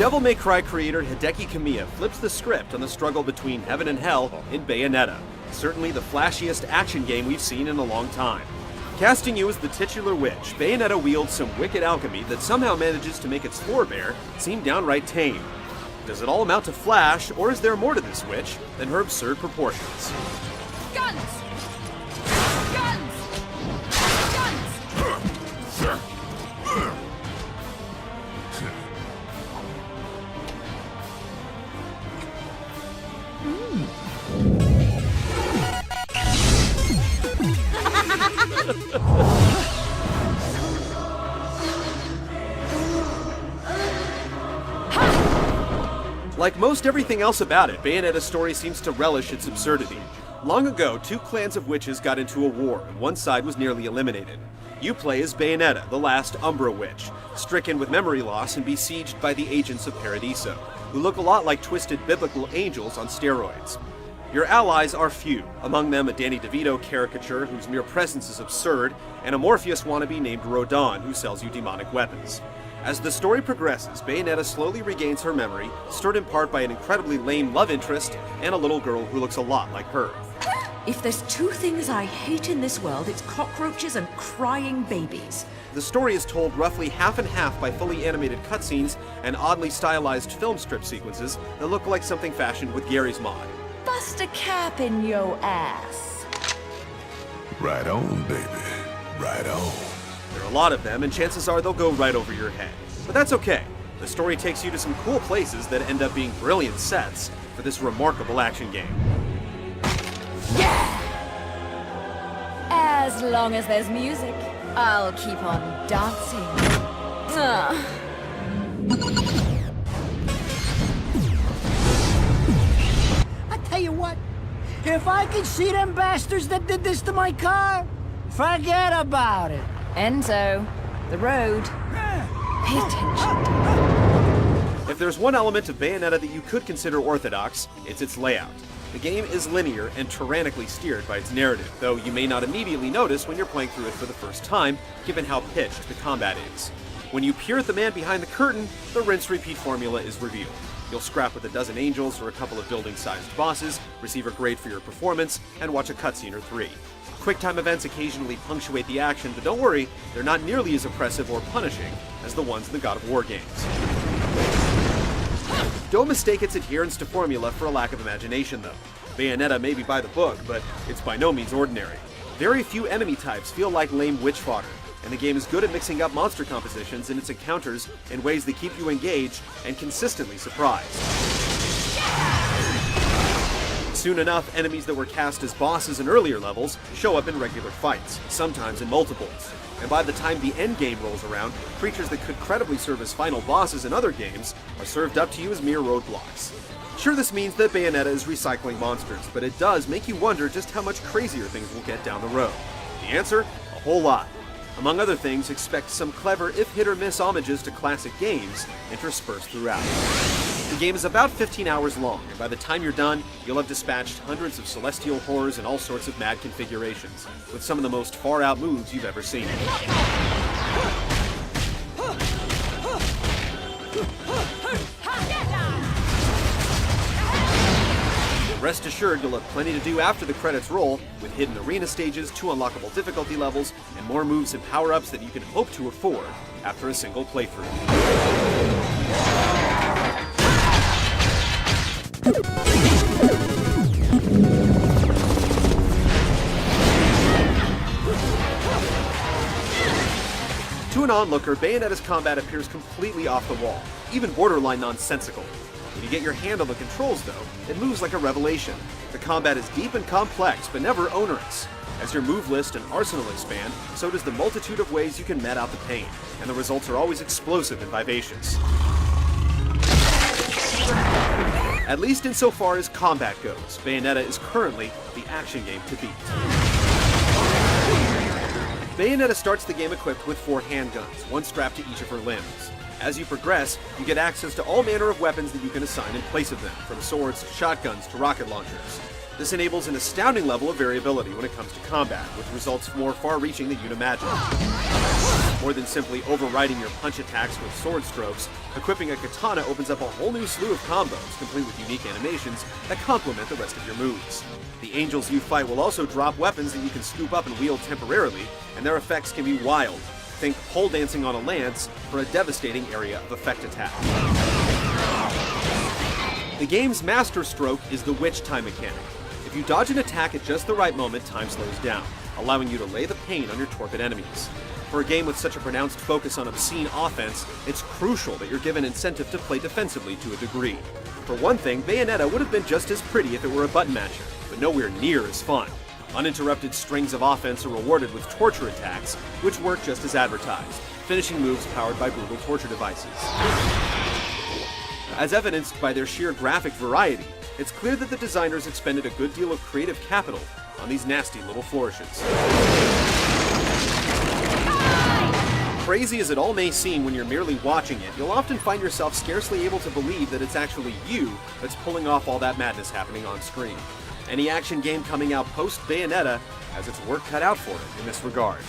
Devil May Cry creator Hideki Kamiya flips the script on the struggle between heaven and hell in Bayonetta, certainly the flashiest action game we've seen in a long time. Casting you as the titular witch, Bayonetta wields some wicked alchemy that somehow manages to make its forebear seem downright tame. Does it all amount to Flash, or is there more to this witch than her absurd proportions? Guns! Guns! Guns! Like most everything else about it, Bayonetta's story seems to relish its absurdity. Long ago, two clans of witches got into a war, and one side was nearly eliminated. You play as Bayonetta, the last Umbra witch, stricken with memory loss and besieged by the agents of Paradiso, who look a lot like twisted biblical angels on steroids. Your allies are few, among them a Danny DeVito caricature whose mere presence is absurd, and a Morpheus wannabe named Rodin who sells you demonic weapons. As the story progresses, Bayonetta slowly regains her memory, stirred in part by an incredibly lame love interest and a little girl who looks a lot like her. If there's two things I hate in this world, it's cockroaches and crying babies. The story is told roughly half and half by fully animated cutscenes and oddly stylized film strip sequences that look like something fashioned with Gary's mod. Bust a cap in yo ass. Right on, baby. Right on. There are a lot of them, and chances are they'll go right over your head. But that's okay. The story takes you to some cool places that end up being brilliant sets for this remarkable action game. Yeah! As long as there's music, I'll keep on dancing. I tell you what, if I could see them bastards that did this to my car, forget about it. Enzo, the road. Pay attention. If there's one element of Bayonetta that you could consider orthodox, it's its layout. The game is linear and tyrannically steered by its narrative, though you may not immediately notice when you're playing through it for the first time, given how pitched the combat is. When you peer at the man behind the curtain, the rinse-repeat formula is revealed. You'll scrap with a dozen angels or a couple of building-sized bosses, receive a grade for your performance, and watch a cutscene or three. Quick-time events occasionally punctuate the action, but don't worry, they're not nearly as oppressive or punishing as the ones in the God of War games. Don't mistake its adherence to formula for a lack of imagination, though. Bayonetta may be by the book, but it's by no means ordinary. Very few enemy types feel like lame witch fodder, and the game is good at mixing up monster compositions in its encounters in ways that keep you engaged and consistently surprised. Soon enough, enemies that were cast as bosses in earlier levels show up in regular fights, sometimes in multiples. And by the time the endgame rolls around, creatures that could credibly serve as final bosses in other games are served up to you as mere roadblocks. Sure, this means that Bayonetta is recycling monsters, but it does make you wonder just how much crazier things will get down the road. The answer? A whole lot. Among other things, expect some clever, if hit-or-miss homages to classic games interspersed throughout. The game is about 15 hours long, and by the time you're done, you'll have dispatched hundreds of celestial horrors in all sorts of mad configurations, with some of the most far-out moves you've ever seen. Rest assured you'll have plenty to do after the credits roll, with hidden arena stages, 2 unlockable difficulty levels, and more moves and power-ups that you can hope to afford after a single playthrough. To an onlooker, Bayonetta's combat appears completely off the wall, even borderline nonsensical. When you get your hand on the controls, though, it moves like a revelation. The combat is deep and complex, but never onerous. As your move list and arsenal expand, so does the multitude of ways you can met out the pain, and the results are always explosive and vivacious. At least insofar as combat goes, Bayonetta is currently the action game to beat. Bayonetta starts the game equipped with 4 handguns, one strapped to each of her limbs. As you progress, you get access to all manner of weapons that you can assign in place of them, from swords, shotguns, to rocket launchers. This enables an astounding level of variability when it comes to combat, with results more far-reaching than you'd imagine. More than simply overriding your punch attacks with sword strokes, equipping a katana opens up a whole new slew of combos, complete with unique animations that complement the rest of your moves. The angels you fight will also drop weapons that you can scoop up and wield temporarily, and their effects can be wild. Think pole dancing on a lance for a devastating area of effect attack. The game's master stroke is the witch time mechanic. If you dodge an attack at just the right moment, time slows down, allowing you to lay the pain on your torpid enemies. For a game with such a pronounced focus on obscene offense, it's crucial that you're given incentive to play defensively to a degree. For one thing, Bayonetta would have been just as pretty if it were a button masher, but nowhere near as fun. Uninterrupted strings of offense are rewarded with torture attacks, which work just as advertised, finishing moves powered by brutal torture devices. As evidenced by their sheer graphic variety, it's clear that the designers expended a good deal of creative capital on these nasty little flourishes. Crazy as it all may seem when you're merely watching it, you'll often find yourself scarcely able to believe that it's actually you that's pulling off all that madness happening on screen. Any action game coming out post-Bayonetta has its work cut out for it in this regard.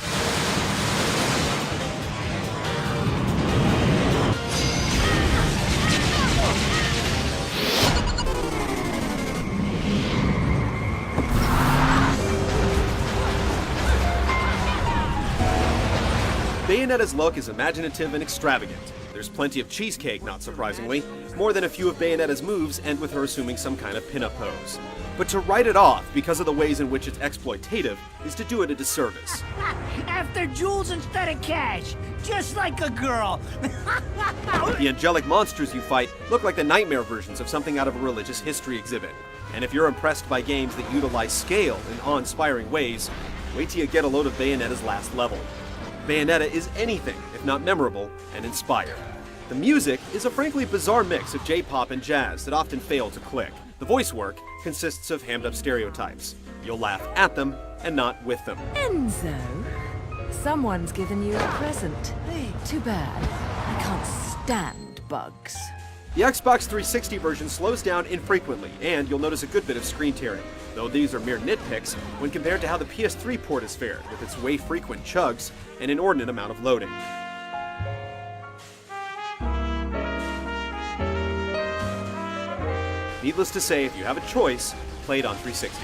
Bayonetta's look is imaginative and extravagant. There's plenty of cheesecake, not surprisingly. More than a few of Bayonetta's moves end with her assuming some kind of pin-up pose. But to write it off because of the ways in which it's exploitative is to do it a disservice. After jewels instead of cash, just like a girl. The angelic monsters you fight look like the nightmare versions of something out of a religious history exhibit. And if you're impressed by games that utilize scale in awe-inspiring ways, wait till you get a load of Bayonetta's last level. Bayonetta is anything if not memorable and inspired. The music is a frankly bizarre mix of J-pop and jazz that often fail to click. The voice work consists of hammed-up stereotypes. You'll laugh at them and not with them. Enzo, someone's given you a present. Too bad. I can't stand bugs. The Xbox 360 version slows down infrequently, and you'll notice a good bit of screen tearing, though these are mere nitpicks when compared to how the PS3 port has fared, with its way frequent chugs and inordinate amount of loading. Needless to say, if you have a choice, play it on 360.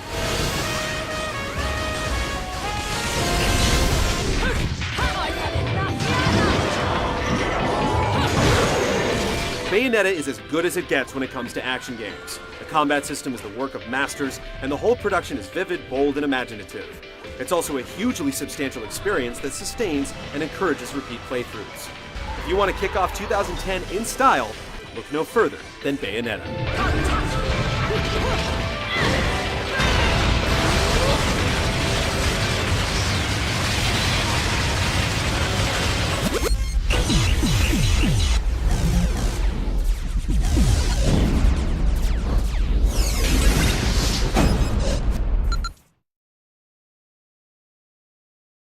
Bayonetta is as good as it gets when it comes to action games. The combat system is the work of masters, and the whole production is vivid, bold, and imaginative. It's also a hugely substantial experience that sustains and encourages repeat playthroughs. If you want to kick off 2010 in style, look no further than Bayonetta.